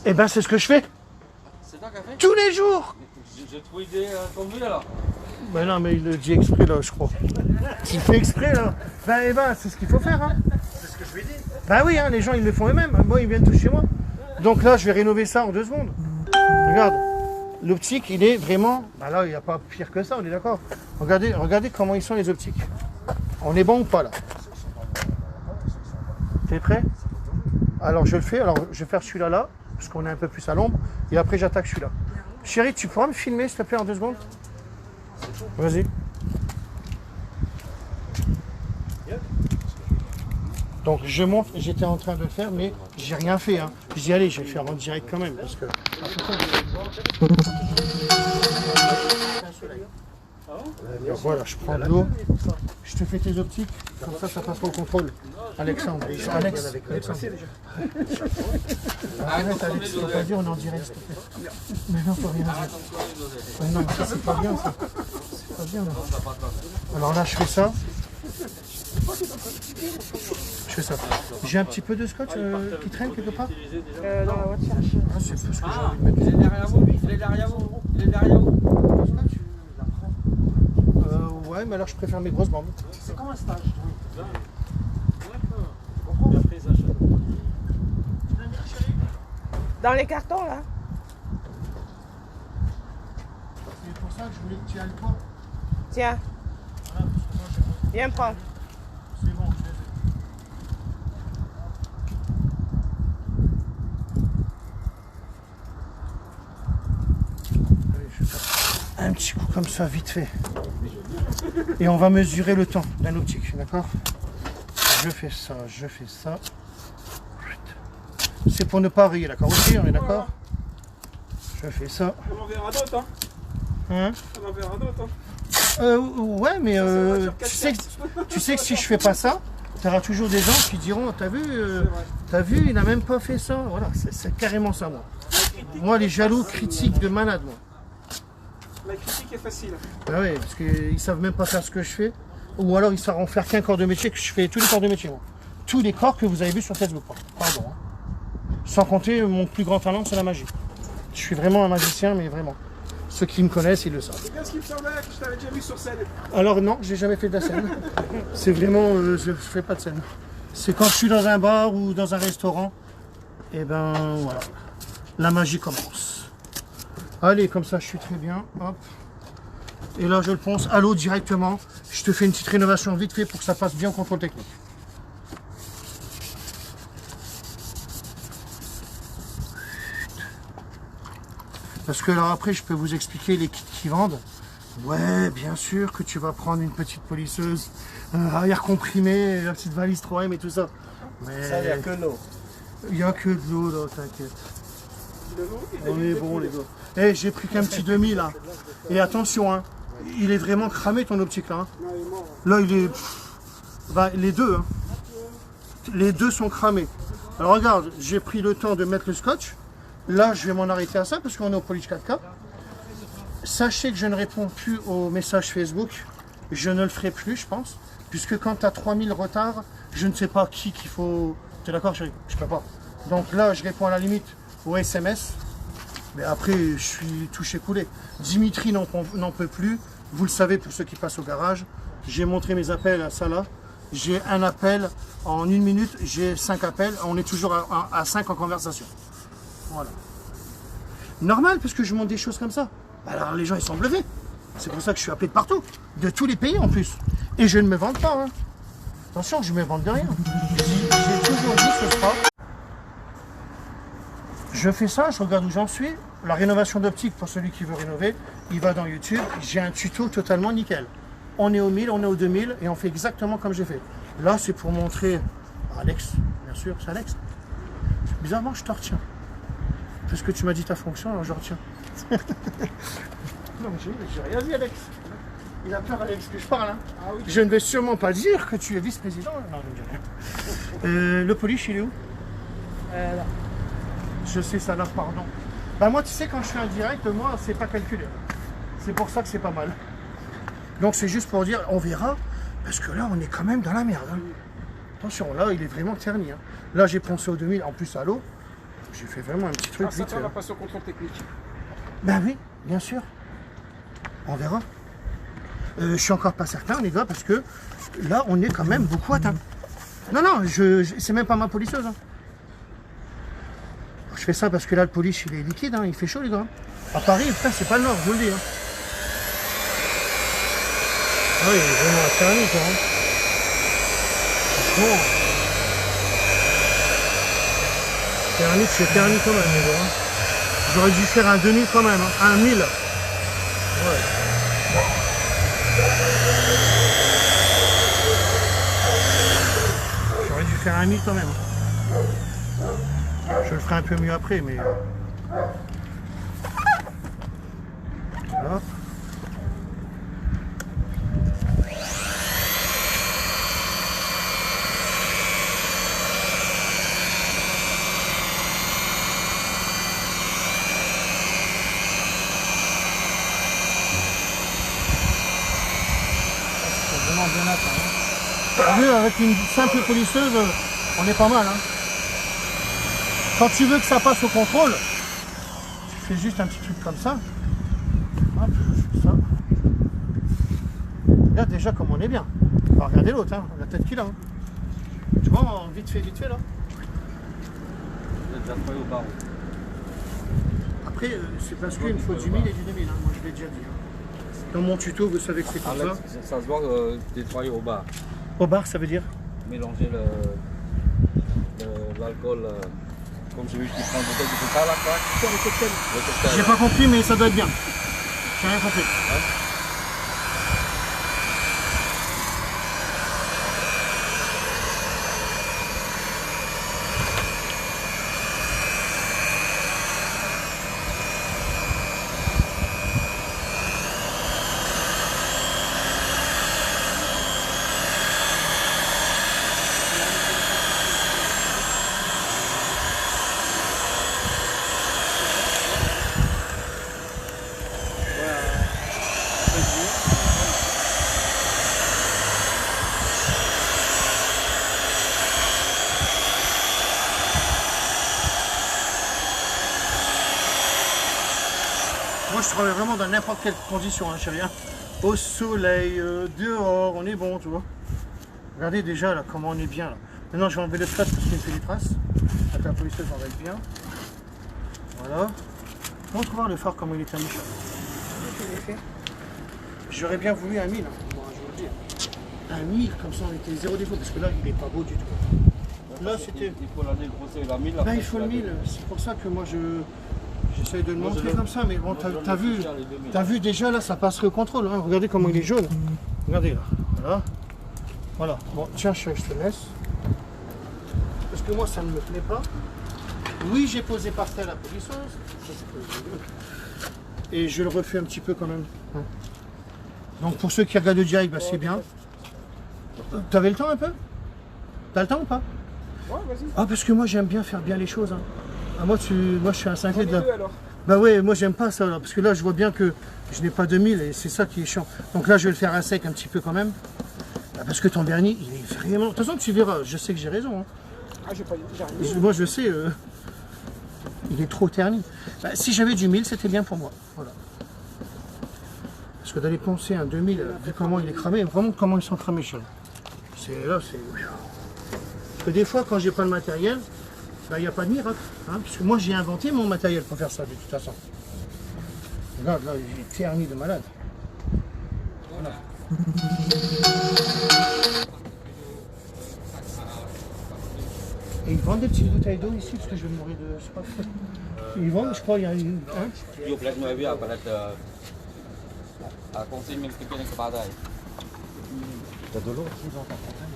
Eh ben, c'est ce que je fais. C'est toi qui as fait? Tous les jours. J'ai trouvé des tombées là. Ben non, mais il le dit exprès là, je crois. Il fait exprès là. Ben, c'est ce qu'il faut faire. Hein. C'est ce que je lui ai dit. Ben oui, hein, les gens ils le font eux-mêmes. Moi, ils viennent tous chez moi. Donc là, je vais rénover ça en 2 secondes. Regarde. L'optique, il est vraiment... Ben là, il n'y a pas pire que ça, on est d'accord. Regardez comment ils sont les optiques. On est bon ou pas là? T'es prêt? Alors je le fais. Alors je vais faire celui-là là, parce qu'on est un peu plus à l'ombre. Et après j'attaque celui-là. Chérie, tu pourras me filmer s'il te plaît en 2 secondes? Vas-y. Donc je monte, j'étais en train de le faire, mais j'ai rien fait. Hein. Je dis allez, je vais faire en direct quand même, parce que... Alors, voilà, je prends de l'eau, je te fais tes optiques, comme ça passe au contrôle. Alexandre, Alex, arrête Alex, faut pas dire on est en direct s'il te plaît. Mais non, faut rien dire. Mais non, ça c'est pas bien ça. C'est pas bien là. Alors là je fais ça. Je fais ça. J'ai un petit peu de scotch qui traîne quelque part. Dans la voiture. Ah, c'est plus ce que j'ai envie de mettre. Il est derrière vous. Il est derrière vous. Il est derrière vous. Ouais, mais alors je préfère mes grosses bandes. C'est comme un stage. Dans les cartons là. C'est pour ça que je voulais que tu ailles toi. Tiens, Voilà, parce que moi, j'ai- viens prendre. C'est bon, je les ai. Allez, je vais faire un petit coup comme ça, vite fait. Et on va mesurer le temps d'un optique, d'accord? Je fais ça, je fais ça. C'est pour ne pas rayer, d'accord? Ok, on est d'accord? Je fais ça. On en verra d'autres, hein. Hein? On en verra d'autres, hein. Ouais, mais tu sais que si je fais pas ça, tu auras toujours des gens qui diront t'as vu, il n'a même pas fait ça. Voilà, c'est carrément ça, moi. Moi, les jaloux critiquent de malade, moi. La critique est facile. Ah ouais, parce qu'ils savent même pas faire ce que je fais. Ou alors ils savent en faire qu'un corps de métier, que je fais tous les corps de métier, moi. Tous les corps que vous avez vus sur Facebook, quoi. Pardon. Hein. Sans compter, mon plus grand talent, c'est la magie. Je suis vraiment un magicien, mais vraiment. Ceux qui me connaissent, ils le savent. C'est bien ce qui me semblait que je t'avais déjà vu sur scène. Alors non, j'ai jamais fait de la scène. C'est vraiment, je fais pas de scène. C'est quand je suis dans un bar ou dans un restaurant, et ben voilà, la magie commence. Allez, comme ça je suis très bien, hop. Et là je le ponce à l'eau directement. Je te fais une petite rénovation vite fait pour que ça passe bien au contrôle technique. Parce que alors après je peux vous expliquer les kits qui vendent. Ouais, bien sûr que tu vas prendre une petite polisseuse, arrière comprimé, la petite valise 3M et tout ça. Mais Ça, il n'y a que l'eau. il n'y a que de l'eau là, t'inquiète. De l'eau et des On est bon les gars. Eh, j'ai pris qu'un petit demi là. Et attention, hein, il est vraiment cramé ton optique là. Hein. Non, il est mort. Là, il est... Bah, les deux, hein. Les deux sont cramés. Alors regarde, j'ai pris le temps de mettre le scotch. Là, je vais m'en arrêter à ça parce qu'on est au Polish 4K. Sachez que je ne réponds plus aux messages Facebook. Je ne le ferai plus, je pense. Puisque quand tu as 3000 retards, je ne sais pas qu'il faut... Tu es d'accord, chérie? Je peux pas. Donc là, je réponds à la limite aux SMS. Mais après, je suis touché coulé. Dimitri n'en peut plus. Vous le savez pour ceux qui passent au garage. J'ai montré mes appels à ça là. J'ai un appel en 1 minute. J'ai 5 appels. On est toujours à 5 en conversation. Voilà. Normal, parce que je montre des choses comme ça. Alors les gens, ils sont bluffés. C'est pour ça que je suis appelé de partout. De tous les pays en plus. Et je ne me vante pas. Hein. Attention, je ne me vante de rien. J'ai toujours dit ce sera. Je fais ça, je regarde où j'en suis. La rénovation d'optique, pour celui qui veut rénover, il va dans YouTube. J'ai un tuto totalement nickel. On est au 1000, on est au 2000 et on fait exactement comme j'ai fait. Là, c'est pour montrer à Alex, bien sûr, c'est Alex. Bizarrement, je te retiens. Parce que tu m'as dit ta fonction, alors je retiens. Non, j'ai rien dit, Alex. Il a peur, Alex, que je parle. Hein. Ah oui. Je ne vais sûrement pas dire que tu es vice-président. Non, je ne dis rien. Le polish, il est où? Là. Je sais ça là, pardon. Bah moi, tu sais, quand je fais un direct, moi, c'est pas calculé. C'est pour ça que c'est pas mal. Donc c'est juste pour dire, on verra, parce que là, on est quand même dans la merde. Hein. Attention, là, il est vraiment terni. Hein. Là, j'ai poncé au 2000, en plus à l'eau. j'ai fait vraiment un petit truc Ah, ça vite fait. on va Là. passer au contrôle technique. Ben oui, bien sûr. On verra. Je suis encore pas certain, les gars, parce que là, on est quand même beaucoup atteint. Non, non, c'est même pas ma polisseuse. Hein. Je fais ça parce que là, le police, il est liquide, hein, il fait chaud, les gars. À Paris, putain, c'est pas le nord, je vous le dis. Hein. Ah oui, il est vraiment terni, quoi. Hein. Franchement. Terni, je suis terni quand même, les gars. Hein. J'aurais dû faire un 2000 quand même, hein. Un 1000. Ouais. J'aurais dû faire un 1000 quand même. Je le ferai un peu mieux après, mais... Hop. C'est vraiment bien atteint. Hein. T'as vu, avec une simple polisseuse, on est pas mal. Hein. Quand tu veux que ça passe au contrôle, tu fais juste un petit truc comme ça. Hop, je fais ça. Regarde déjà comme on est bien. On va regarder l'autre, hein, la tête qu'il a. Hein. Tu vois, vite fait là. Vous êtes déjà travaillé au bar. Après, c'est parce qu'il me faut du 1000 et du 2000. Hein. Moi, je l'ai déjà dit. Hein. Dans mon tuto, vous savez que c'est comme ça. Alex, ça se voit que tu es travaillé au bar. Au bar, ça veut dire? Mélanger l'alcool, comme j'ai vu qui prend une bouteille de coca là, quoi. Le cocktail. Le cocktail. J'ai pas compris, mais ça doit être bien. J'ai rien compris. Moi, je travaille vraiment dans n'importe quelle condition, hein, chérie. Hein. Au soleil, dehors, on est bon, tu vois. Regardez déjà là comment on est bien là. Maintenant, je vais enlever le trace parce qu'il me fait des traces. Avec la polisseuse, on va être bien. Voilà. Montre voir le phare comment il est à Michel. J'aurais bien voulu un 1000. Hein. Bon, je vous le dis. Un 1000, comme ça on était zéro défaut, parce que là, il est pas beau du tout. Là, c'était... Il faut la dégrosser, la 1000. Là, il faut le 1000. C'est pour ça que moi, j'essaye de le montrer comme ça. Mais bon, t'as vu déjà, là, ça passerait au contrôle. Hein. Regardez comment il est jaune. Regardez là. Voilà. Voilà. Bon, tiens, je te laisse. Parce que moi, ça ne me plaît pas. Oui, j'ai posé par terre la polisseuse. Ça, c'est pas dégueu. Et je le refais un petit peu quand même. Hein. Donc, pour ceux qui regardent le direct, bah, c'est bien. T'avais le temps un peu? T'as le temps ou pas? Ouais, vas-y. Ah, parce que moi, j'aime bien faire bien les choses. Hein. Ah, moi, je suis un 5 On est litres. deux alors. Bah ouais, moi, j'aime pas ça. Là, parce que là, je vois bien que je n'ai pas 2000 et c'est ça qui est chiant. Donc là, je vais le faire à sec un petit peu quand même. Bah, parce que ton vernis, il est vraiment... De toute façon, tu verras. Je sais que j'ai raison. Hein. Ah, j'ai rien. Moi, je sais, il est trop terni. Bah, si j'avais du 1000, c'était bien pour moi. Voilà. Parce que d'aller poncer un 2000, vu comment il est cramé, vraiment comment ils sont cramés, chez là, c'est... Parce que des fois, quand j'ai pas le matériel, bah, il n'y a pas de miracle. Hein, parce que moi, j'ai inventé mon matériel pour faire ça, de toute façon. Regarde, là, il est terni de malade. Voilà. Et ils vendent des petites bouteilles d'eau ici, parce que je vais mourir de soif. Ils vendent, je crois, il y a une... Hein? Tiup lek moiវាប៉ាត់កូនស៊ីមានទឹកនឹងក្បាលដែរ T'as de l'eau aussi dans ta fontaine?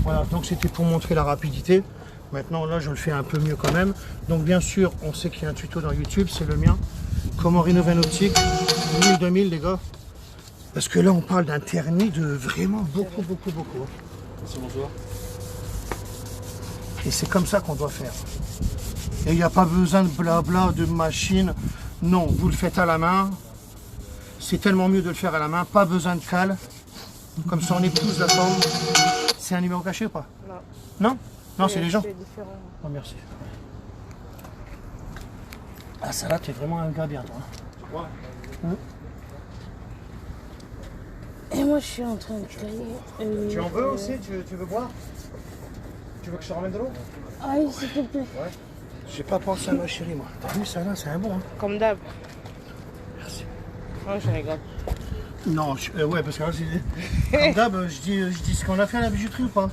Voilà, donc c'était pour montrer la rapidité. Maintenant, là, je le fais un peu mieux quand même. Donc, bien sûr, on sait qu'il y a un tuto dans YouTube, c'est le mien. Comment rénover un optique, 1000, 2000, les gars. Parce que là, on parle d'un terni de vraiment beaucoup. Merci, bonjour. Et c'est comme ça qu'on doit faire. Et il n'y a pas besoin de blabla, de machine. Non, vous le faites à la main. C'est tellement mieux de le faire à la main. Pas besoin de cale. Comme ça, on épouse la forme. C'est un numéro caché ou pas? Non. Non? Non, c'est les gens. C'est différent. Oh, merci. Ah, ça là, t'es vraiment un gars bien, toi. Et moi, je suis en train de tailler. Tu en veux aussi? Tu veux boire? Tu veux que je te ramène de l'eau? Aïe, s'il te plaît. J'ai pas pensé à ma chérie, moi. T'as vu, ça là, c'est un bon. Hein. Comme d'hab. Merci. Oh, je rigole. Non, ouais, parce que là, comme d'hab, je dis ce qu'on a fait à la bijouterie ou pas.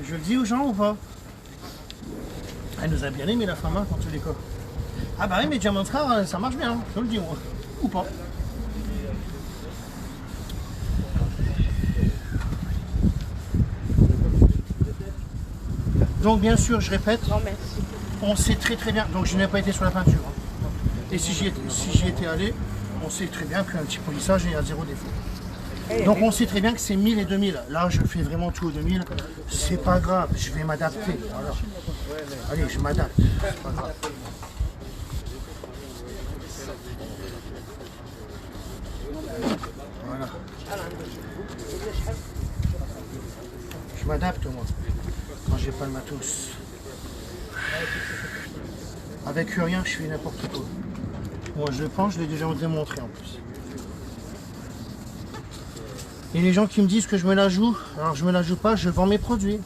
Je le dis aux gens ou pas. Elle nous a bien aimé la femme, hein, dans tous les cas. Ah bah oui, mais Diamant Frère, ça marche bien, hein, je le dis, moi. Ou pas. Donc bien sûr, je répète, Non, merci. on sait très très bien, donc je n'ai pas été sur la peinture. Hein. Et si j'y étais allé, on sait très bien qu'un petit polissage est à zéro défaut. Donc on sait très bien que c'est 1000 et 2000. Là, je fais vraiment tout au 2000. C'est pas grave, je vais m'adapter. Voilà. Allez, je m'adapte. C'est pas grave. Voilà. Je m'adapte moi, quand j'ai pas le matos. Avec rien, je fais n'importe quoi. Moi, je le pense, je l'ai déjà démontré en plus. Et les gens qui me disent que je me la joue, alors je me la joue pas, je vends mes produits.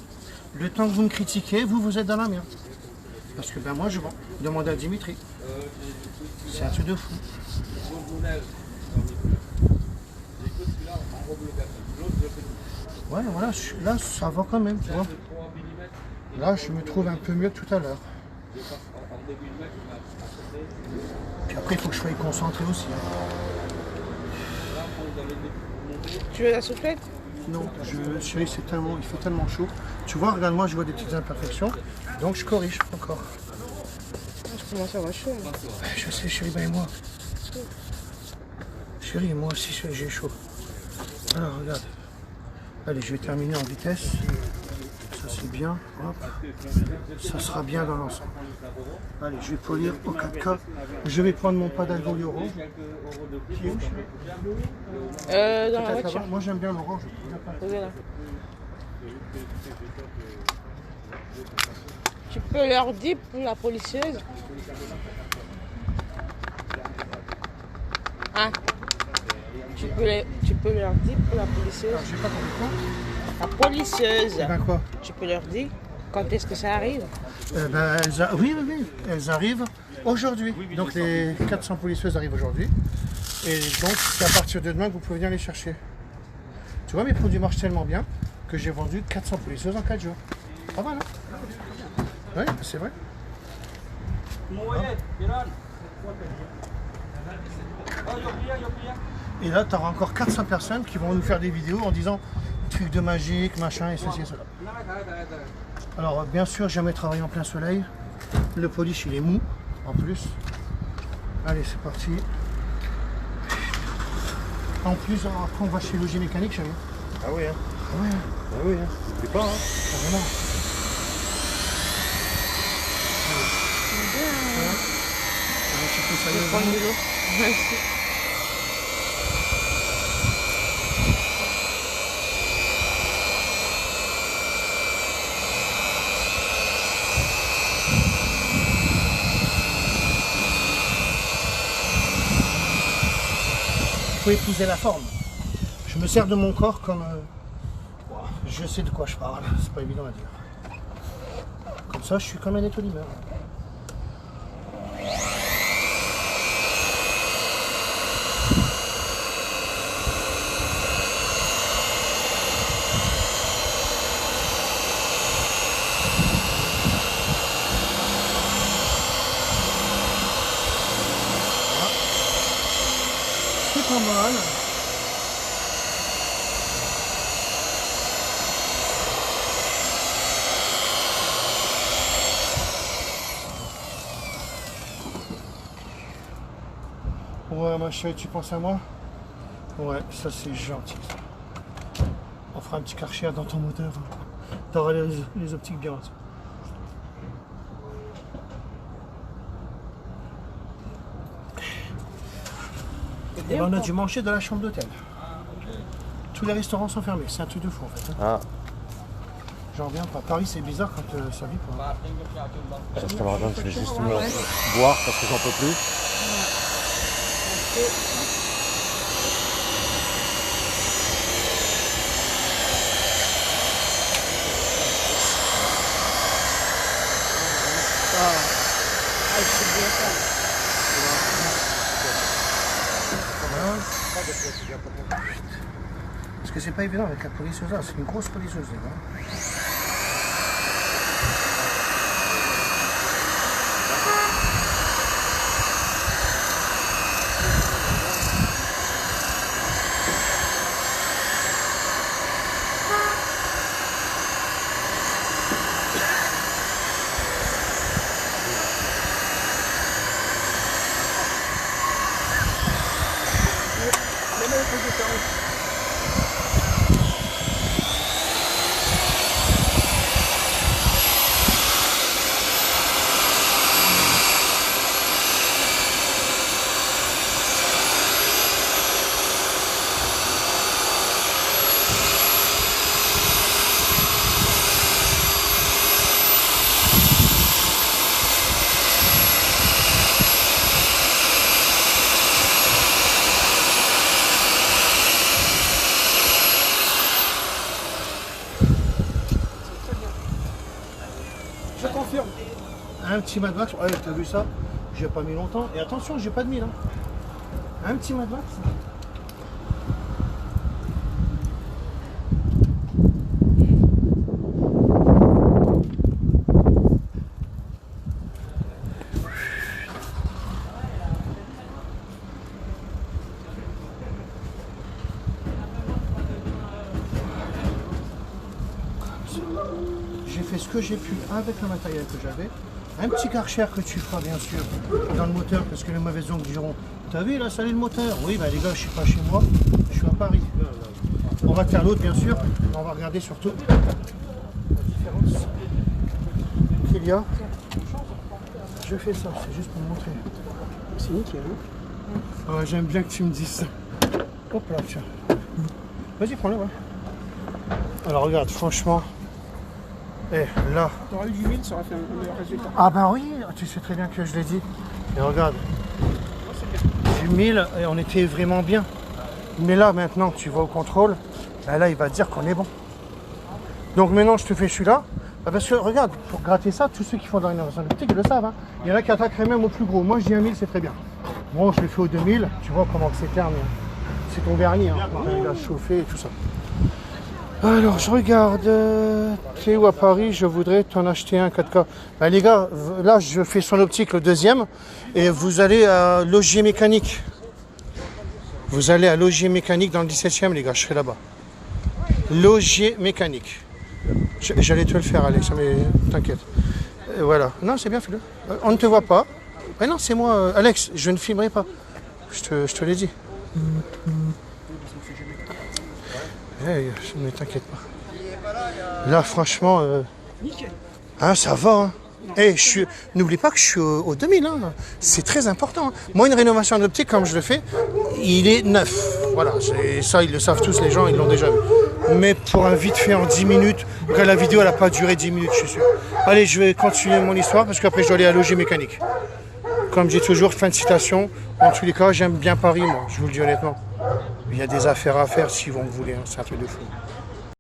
Le temps que vous me critiquez, vous êtes dans la merde. Parce que ben moi je vends. Demandez à Dimitri. C'est un truc de fou. Ouais, voilà, là ça va quand même, tu vois. Là je me trouve un peu mieux que tout à l'heure. Puis après il faut que je sois concentré aussi. Tu veux la soufflette? Non, chérie, il fait tellement chaud. Tu vois, regarde-moi, je vois des petites imperfections. Donc je corrige encore. Je commence à avoir chaud. Moi. Je sais, chérie, ben et moi. Chérie, moi aussi j'ai chaud. Alors regarde. Allez, je vais terminer en vitesse. Ça c'est bien. Hop. Ça sera bien dans l'ensemble. Allez, je vais polir au 4K. Je vais prendre mon Padaglio orange. Qui est où, chérie? Dans la Peut-être voiture. là-bas. Moi j'aime bien l'orange. Posez là. Tu peux leur dire pour la polisseuse. Hein? Tu peux leur dire pour la polisseuse. Alors, j'ai pas compris quoi. La polisseuse. Eh ben quoi? Tu peux leur dire quand est-ce que ça arrive? Oui, elles arrivent aujourd'hui. Donc les 400 polisseuses arrivent aujourd'hui. Et donc c'est à partir de demain que vous pouvez venir les chercher. Tu vois, mes produits marchent tellement bien que j'ai vendu 400 polisseuses en 4 jours. Pas mal, hein? Oui, c'est vrai. Et là, tu auras encore 400 personnes qui vont nous faire des vidéos en disant trucs de magique, machin, et ceci et cela. Alors, bien sûr, jamais travaillé en plein soleil. Le polish, il est mou, en plus. Allez, c'est parti. En plus, après, on va chez Logis Mécanique, chérie. Ah oui, hein. Ah ouais, Ah oui, hein. C'est pas, hein. carrément. Un petit peu Je vais salé. prendre de l'eau. Merci. Il faut épouser la forme. Je me sers de mon corps comme... je sais de quoi je parle, c'est pas évident à dire. Comme ça, je suis comme un étoile d'humeur. C'est pas mal. Ouais, ma chérie, tu penses à moi? Ouais, ça c'est gentil. Ça. On fera un petit karcher dans ton moteur. T'auras les optiques bien. Ça. Et ben, on a dû manger dans la chambre d'hôtel. Tous les restaurants sont fermés, c'est un truc de fou en fait. Hein. Ah. J'en reviens pas. Paris, c'est bizarre quand ça vit pas. Ça, je te le redonne, je vais juste me boire parce que j'en peux plus. Ah, c'est bien ça. Parce que c'est pas évident avec la polisseuse là, c'est une grosse polisseuse les gars. Je confirme. Un petit Mad Max, ouais, t'as vu ça? J'ai pas mis longtemps. Et attention, j'ai pas de mille. Hein. Un petit Mad Max. J'ai fait ce que j'ai pu avec le matériel que j'avais. Un petit karcher que tu feras bien sûr dans le moteur parce que les mauvaises ongles diront t'as vu, il a salé le moteur. Oui, bah les gars, je suis pas chez moi, je suis à Paris. On va faire l'autre bien sûr, on va regarder surtout la différence qu'il y a. Je fais ça, c'est juste pour montrer. C'est nickel. Hein. Ouais, j'aime bien que tu me dises ça. Hop là, tiens. Vas-y, prends-le, ouais. Alors regarde, franchement. Et là. T'auras eu du 1000, ça aurait fait un meilleur résultat. Ah ben oui, tu sais très bien que je l'ai dit. Et regarde. Du 1000 et on était vraiment bien. Mais là maintenant tu vas au contrôle, ben là il va te dire qu'on est bon. Donc maintenant je te fais celui-là. Parce que regarde, pour gratter ça, tous ceux qui font de la rénovation optique le savent. Hein. Il y en a qui attaqueraient même au plus gros. Moi je dis 1000, c'est très bien. Bon, je l'ai fait au 2000, tu vois comment c'est terne. C'est ton vernis, hein, quand il a chauffé et tout ça. Alors je regarde, tu es où à Paris, je voudrais t'en acheter un 4K. Ben, les gars, là je fais son optique le deuxième et vous allez à Logier Mécanique. Vous allez à Logier Mécanique dans le 17e les gars, je serai là-bas. Logier Mécanique. J'allais te le faire Alex, mais t'inquiète. Voilà, non c'est bien fais-le. On ne te voit pas. Mais non c'est moi, Alex, je ne filmerai pas. Je te l'ai dit. Hey, mais t'inquiète pas. Là, franchement, hein, ça va. Hein. Hey, n'oublie pas que je suis au 2000. Hein. C'est très important. Hein. Moi, une rénovation en optique, comme je le fais, il est neuf. Voilà, ça, ils le savent tous, les gens, ils l'ont déjà vu. Mais pour un vite fait en 10 minutes, que la vidéo, elle n'a pas duré 10 minutes, je suis sûr. Allez, je vais continuer mon histoire parce qu'après, je dois aller à Logier Mécanique. Comme j'ai toujours, fin de citation. En tous les cas, j'aime bien Paris, moi, je vous le dis honnêtement. Il y a des affaires à faire si vous en voulez, hein. C'est un truc de fou.